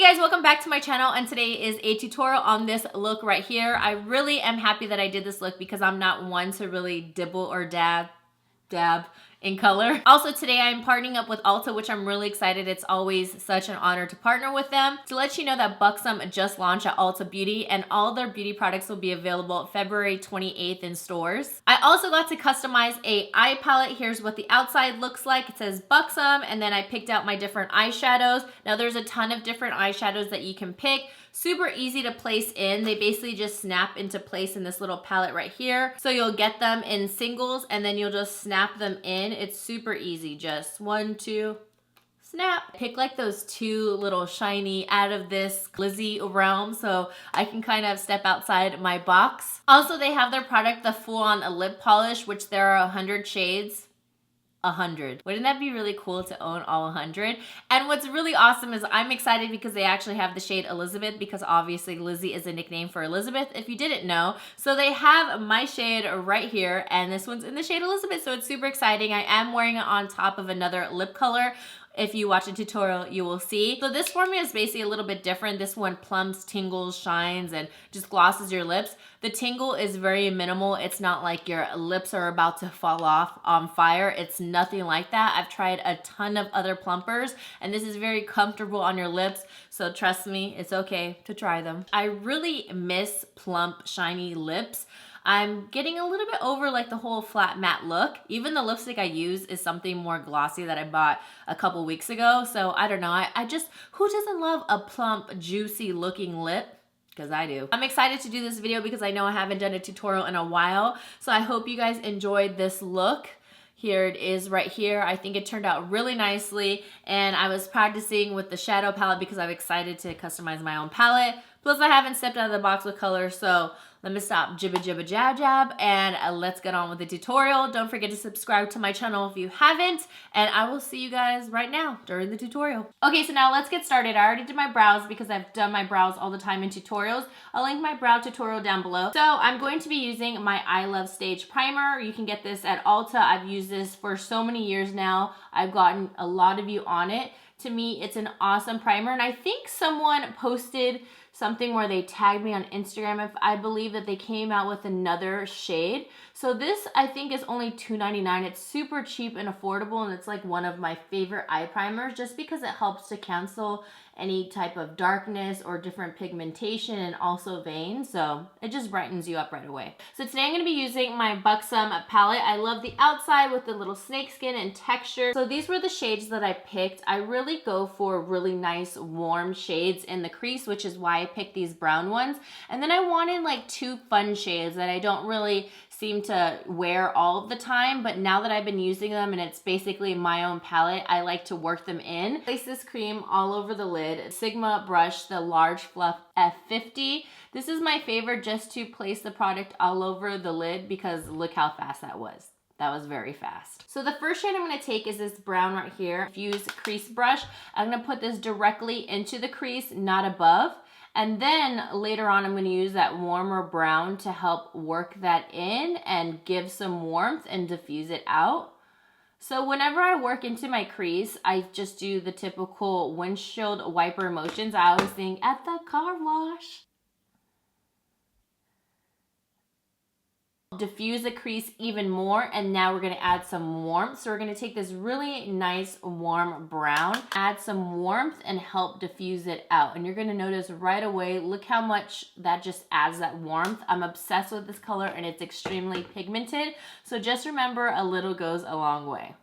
Hey guys, welcome back to my channel, and today is a tutorial on this look right here. I really am happy that I did this look because I'm not one to really dibble or dab in color. Also today I'm partnering up with Ulta, which I'm really excited. It's always such an honor to partner with them. To let you know that BUXOM just launched at Ulta Beauty, and all their beauty products will be available February 28th in stores. I also got to customize a eye palette. Here's what the outside looks like. It says BUXOM, and then I picked out my different eyeshadows. Now there's a ton of different eyeshadows that you can pick. Super easy to place in. They basically just snap into place in this little palette right here. So you'll get them in singles and then you'll just snap them in. It's super easy. Just 1, 2, snap. Pick like those two little shiny out of this Lizzy realm so I can kind of step outside my box. Also, they have their product, the full-on lip polish, which there are 100 shades. 100. Wouldn't that be really cool to own all 100? And what's really awesome is I'm excited because they actually have the shade Elizabeth, because obviously Lizzy is a nickname for Elizabeth, if you didn't know. So they have my shade right here, and this one's in the shade Elizabeth, so it's super exciting. I am wearing it on top of another lip color. If you watch a tutorial, you will see. So this formula is basically a little bit different. This one plumps, tingles, shines, and just glosses your lips. The tingle is very minimal. It's not like your lips are about to fall off on fire. It's nothing like that. I've tried a ton of other plumpers, and this is very comfortable on your lips. So trust me, it's okay to try them. I really miss plump, shiny lips. I'm getting a little bit over like the whole flat matte look. Even the lipstick I use is something more glossy that I bought a couple weeks ago. So I don't know, I just, who doesn't love a plump, juicy looking lip? Because I do. I'm excited to do this video because I know I haven't done a tutorial in a while. So I hope you guys enjoyed this look. Here it is right here. I think it turned out really nicely, and I was practicing with the shadow palette because I'm excited to customize my own palette. Plus I haven't stepped out of the box with color, so let me stop jibba jibba jab jab and let's get on with the tutorial. Don't forget to subscribe to my channel if you haven't, and I will see you guys right now during the tutorial. Okay, so now let's get started. I already did my brows because I've done my brows all the time in tutorials. I'll link my brow tutorial down below. So I'm going to be using my I Love Stage Primer. You can get this at Ulta. I've used this for so many years now. I've gotten a lot of you on it. To me, it's an awesome primer, and I think someone posted something where they tagged me on Instagram, if I believe that they came out with another shade. So this I think is only $2.99. It's super cheap and affordable, and it's like one of my favorite eye primers just because it helps to cancel any type of darkness or different pigmentation, and also veins, so it just brightens you up right away. So today I'm going to be using my BUXOM palette. I love the outside with the little snake skin and texture. So these were the shades that I picked. I really go for really nice warm shades in the crease, which is why I picked these brown ones. And then I wanted like two fun shades that I don't really seem to wear all of the time, but now that I've been using them and it's basically my own palette, I like to work them in. Place this cream all over the lid. Sigma brush, the large fluff F50. This is my favorite just to place the product all over the lid because look how fast that was. That was very fast. So the first shade I'm going to take is this brown right here. Use crease brush. I'm going to put this directly into the crease, not above. And then later on, I'm going to use that warmer brown to help work that in and give some warmth and diffuse it out. So whenever I work into my crease, I just do the typical windshield wiper motions. I always think at the car wash. Diffuse the crease even more, and now we're going to add some warmth. So we're going to take this really nice warm brown, add some warmth, and help diffuse it out. And you're going to notice right away, look how much that just adds that warmth. I'm obsessed with this color, and it's extremely pigmented. So just remember, a little goes a long way.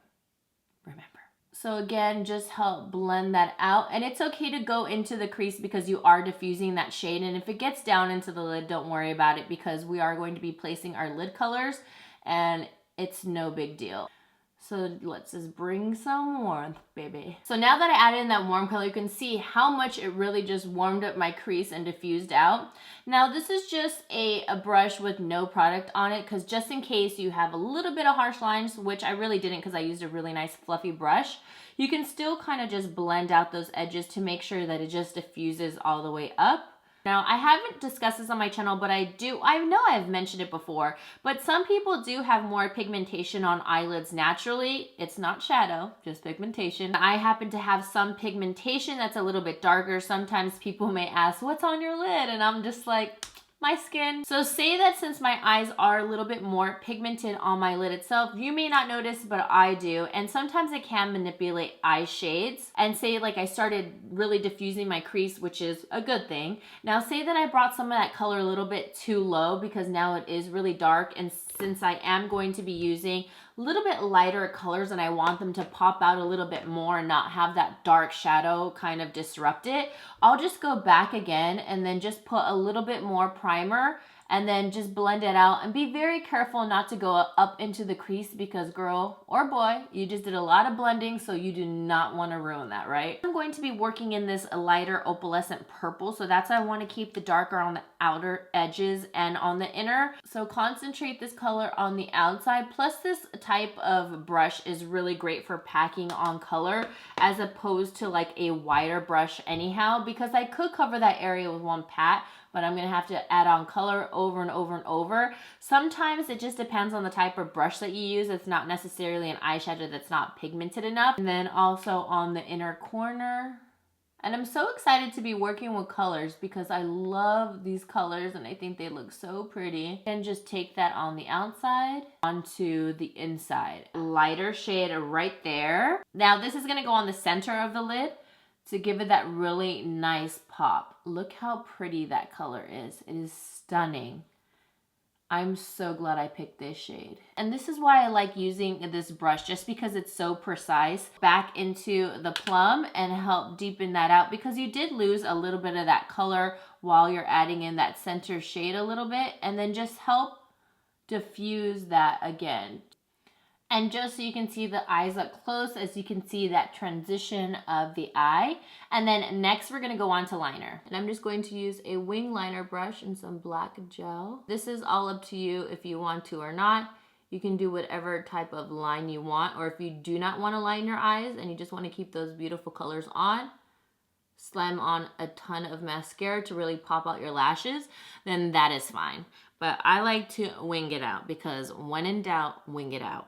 Remember. So again, just help blend that out. And it's okay to go into the crease because you are diffusing that shade. And if it gets down into the lid, don't worry about it because we are going to be placing our lid colors and it's no big deal. So let's just bring some warmth, baby. So now that I added in that warm color, you can see how much it really just warmed up my crease and diffused out. Now this is just a brush with no product on it, because just in case you have a little bit of harsh lines, which I really didn't because I used a really nice fluffy brush, you can still kind of just blend out those edges to make sure that it just diffuses all the way up. Now, I haven't discussed this on my channel, but I know I've mentioned it before, but some people do have more pigmentation on eyelids naturally. It's not shadow, just pigmentation. I happen to have some pigmentation that's a little bit darker. Sometimes people may ask, what's on your lid? And I'm just like, my skin. So say that since my eyes are a little bit more pigmented on my lid itself, you may not notice, but I do. And sometimes I can manipulate eye shades and say like I started really diffusing my crease, which is a good thing. Now say that I brought some of that color a little bit too low because now it is really dark. And since I am going to be using a little bit lighter colors and I want them to pop out a little bit more and not have that dark shadow kind of disrupt it, I'll just go back again and then just put a little bit more primer and then just blend it out, and be very careful not to go up into the crease because girl or boy, you just did a lot of blending, so you do not want to ruin that, right? I'm going to be working in this lighter opalescent purple, so that's why I want to keep the darker on the outer edges and on the inner. So concentrate this color on the outside, plus this type of brush is really great for packing on color as opposed to like a wider brush anyhow, because I could cover that area with one pat, but I'm gonna have to add on color over and over and over. Sometimes it just depends on the type of brush that you use. It's not necessarily an eyeshadow that's not pigmented enough. And then also on the inner corner. And I'm so excited to be working with colors because I love these colors and I think they look so pretty. And just take that on the outside onto the inside. Lighter shade right there. Now this is gonna go on the center of the lid to give it that really nice pop. Look how pretty that color is. It is stunning. I'm so glad I picked this shade. And this is why I like using this brush, just because it's so precise. Back into the plum and help deepen that out, because you did lose a little bit of that color while you're adding in that center shade a little bit, and then just help diffuse that again. And just so you can see the eyes up close, as you can see that transition of the eye. And then next we're gonna go on to liner. And I'm just going to use a wing liner brush and some black gel. This is all up to you if you want to or not. You can do whatever type of line you want, or if you do not want to line your eyes and you just want to keep those beautiful colors on, slam on a ton of mascara to really pop out your lashes, then that is fine. But I like to wing it out because when in doubt, wing it out.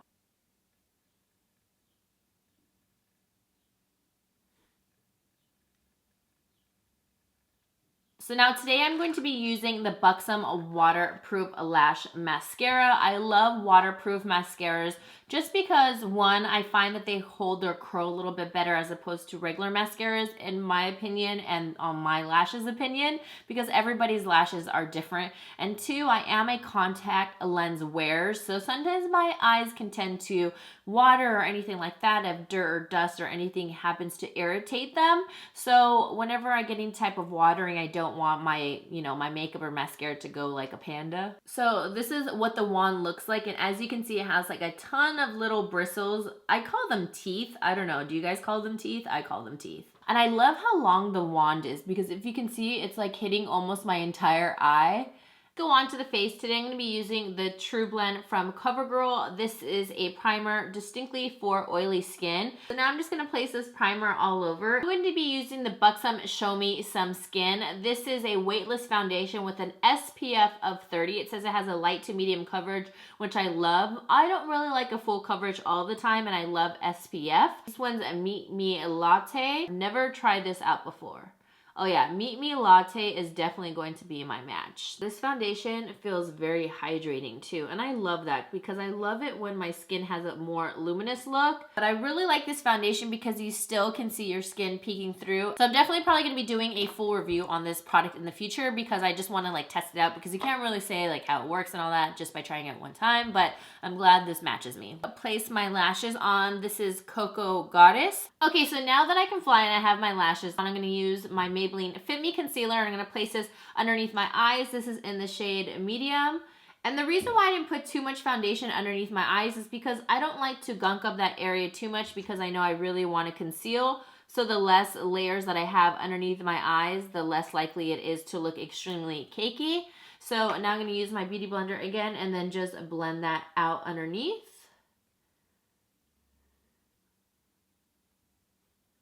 So now today I'm going to be using the BUXOM Waterproof Lash Mascara. I love waterproof mascaras just because, one, I find that they hold their curl a little bit better as opposed to regular mascaras, in my opinion, and on my lashes opinion, because everybody's lashes are different. And two, I am a contact lens wearer, so sometimes my eyes can tend to water or anything like that if dirt or dust or anything happens to irritate them. So whenever I get any type of watering, I don't want my, my makeup or mascara to go like a panda. So this is what the wand looks like, and as you can see, it has like a ton of little bristles. I call them teeth. I don't know. Do you guys call them teeth? I call them teeth. And I love how long the wand is, because if you can see, it's like hitting almost my entire eye. Go on to the face. Today I'm going to be using the True Blend from CoverGirl. This is a primer distinctly for oily skin. So now I'm just going to place this primer all over. I'm going to be using the BUXOM Show Me Some Skin. This is a weightless foundation with an SPF of 30. It says it has a light to medium coverage, which I love. I don't really like a full coverage all the time, and I love SPF. This one's a Meet Me Latte. I've never tried this out before. Oh yeah, Meet Me Latte is definitely going to be my match. This foundation feels very hydrating too, and I love that because I love it when my skin has a more luminous look. But I really like this foundation because you still can see your skin peeking through. So I'm definitely probably going to be doing a full review on this product in the future, because I just want to like test it out, because you can't really say like how it works and all that just by trying it one time, but I'm glad this matches me. I'll place my lashes on. This is Cocoa Goddess. Okay, so now that I can fly and I have my lashes on, I'm going to use my Maybelline Fit Me Concealer, and I'm going to place this underneath my eyes. This is in the shade Medium. And the reason why I didn't put too much foundation underneath my eyes is because I don't like to gunk up that area too much, because I know I really want to conceal. So the less layers that I have underneath my eyes, the less likely it is to look extremely cakey. So now I'm going to use my Beauty Blender again and then just blend that out underneath.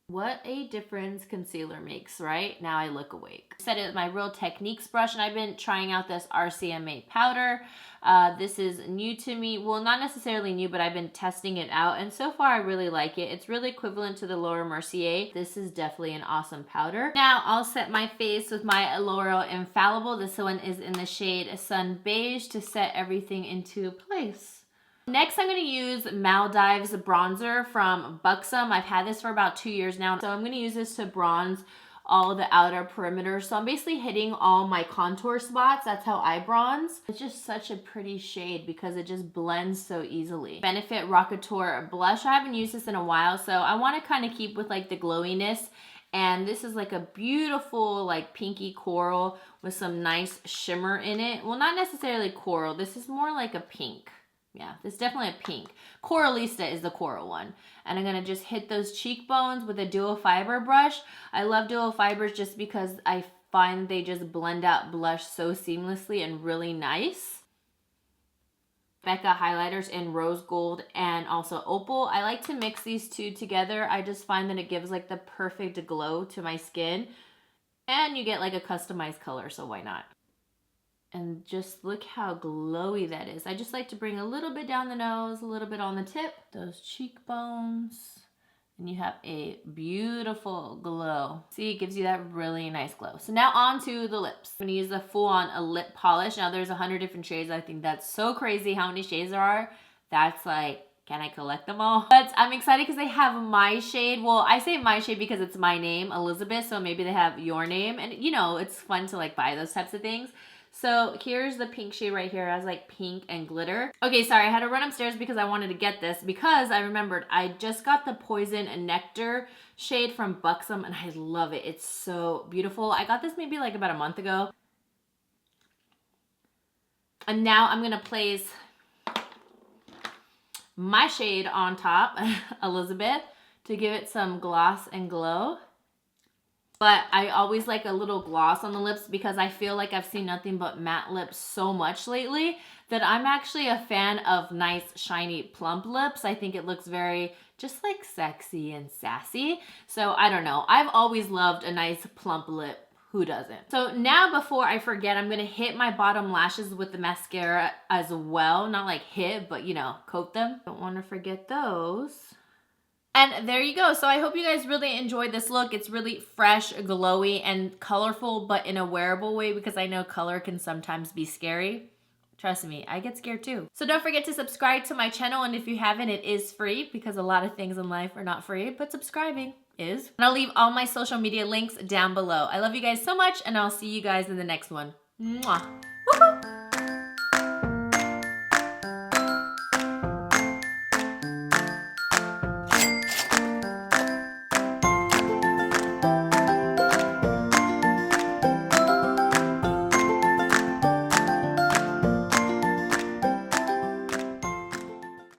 What a difference concealer makes, right? Now I look awake. I said it with my Real Techniques brush, and I've been trying out this RCMA powder. This is new to me. Well, not necessarily new, but I've been testing it out, and so far I really like it. It's really equivalent to the Laura Mercier. This is definitely an awesome powder. Now I'll set my face with my L'Oreal Infallible. This one is in the shade Sun Beige to set everything into place. Next, I'm going to use Maldives bronzer from BUXOM. I've had this for about 2 years now, so I'm going to use this to bronze all the outer perimeter. So I'm basically hitting all my contour spots. That's how I bronze. It's just such a pretty shade because it just blends so easily. Benefit Rockateur blush. I haven't used this in a while, so I want to kind of keep with like the glowiness. And this is like a beautiful like pinky coral with some nice shimmer in it. Well, not necessarily coral. This is more like a pink. Yeah, this is definitely a pink. Coralista is the coral one. And I'm going to just hit those cheekbones with a dual fiber brush. I love dual fibers just because I find they just blend out blush so seamlessly and really nice. Becca highlighters in rose gold and also opal. I like to mix these two together. I just find that it gives like the perfect glow to my skin. And you get like a customized color, so why not? And just look how glowy that is. I just like to bring a little bit down the nose, a little bit on the tip, those cheekbones, and you have a beautiful glow. See, it gives you that really nice glow. So now on to the lips. I'm gonna use the full-on lip polish. Now there's 100 different shades. I think that's so crazy how many shades there are. That's like, can I collect them all? But I'm excited because they have my shade. Well, I say my shade because it's my name, Elizabeth, so maybe they have your name. And you know, it's fun to like buy those types of things. So here's the pink shade right here. It has like pink and glitter. Okay, sorry, I had to run upstairs because I wanted to get this because I remembered I just got the Poison Nectar shade from BUXOM and I love it. It's so beautiful. I got this maybe like about a month ago. And now I'm gonna place my shade on top, Elizabeth, to give it some gloss and glow. But I always like a little gloss on the lips because I feel like I've seen nothing but matte lips so much lately that I'm actually a fan of nice, shiny, plump lips. I think it looks very just like sexy and sassy. So I don't know. I've always loved a nice plump lip. Who doesn't? So now before I forget, I'm going to hit my bottom lashes with the mascara as well. Not like hit, but you know, coat them. Don't want to forget those. And there you go. So I hope you guys really enjoyed this look. It's really fresh, glowy, and colorful, but in a wearable way because I know color can sometimes be scary. Trust me, I get scared too. So don't forget to subscribe to my channel, and if you haven't, it is free because a lot of things in life are not free, but subscribing is. And I'll leave all my social media links down below. I love you guys so much, and I'll see you guys in the next one. Mwah.